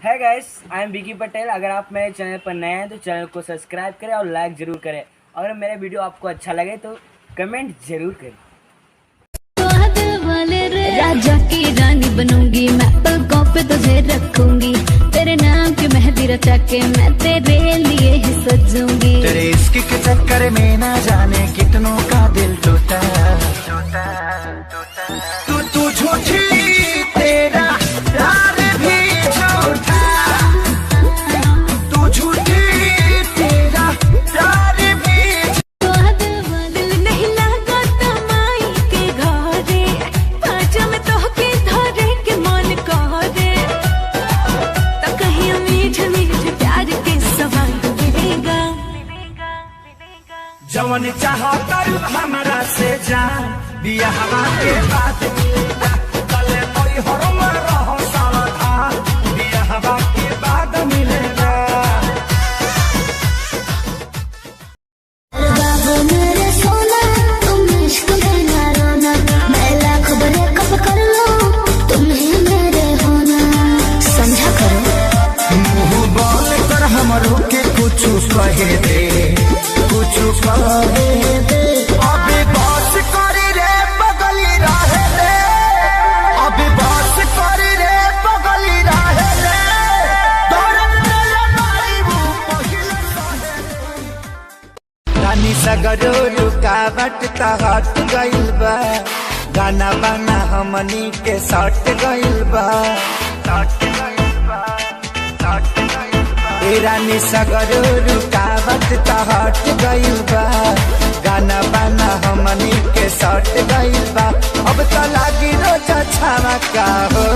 है guys, I am Vicky Patel. अगर आप मेरे चैनल पर नए हैं तो चैनल को सब्सक्राइब करें और लाइक ज़रूर करें। अगर मेरा वीडियो आपको अच्छा लगे तो कमेंट ज़रूर करें। राजा की रानी बनूंगी मैं, पलकों पे तुझे रखूंगी, तेरे नाम की मेहंदी रचा के मैं तेरे लिए ही सजूंगी। तेरे इश्क के चक्कर में ना जाने कितनों का दिल टूटा। तू झूठी, तेरा प्यार भी झूठा। तू झूठी, तेरा प्यार भी। दिल नहीं लगा तमाई के घरे, पाँचों में तो के धरे के मन करे, तो कहीं मीठ मीठ प्यार के सवाल मिलेगा। जवन चाहा कर हमरा से जा, बिया हवा के बाद मिलेगा। कले कोई हरम रहो सावधान, बिया हवा के बाद मिलेगा। बाबू मेरे सोना, तुम इश्क में ना रोना, मैं लाख बड़े कब कर लूं, तुम ही मेरे होना, समझा करो। मुँह बोल कर हमरो के कुछ कहे दे, कुछ कहे दे। अभी बस करी रे बगली रहे दे, अभी बस करी रे बगली रहे दे। दौड़त मेरे मारी वो पहिले सहे दे। रानी सगरो रुकावट त हट गइल बा, गाना बाना हमनी के सट गइल बा, सट गइल बा, सट गइल बा। ए रानी सगरो रुकावट त हट गइल बा, गाना बाना हमनी के सट गइल बा। अब त लागी रोज छावा का हो।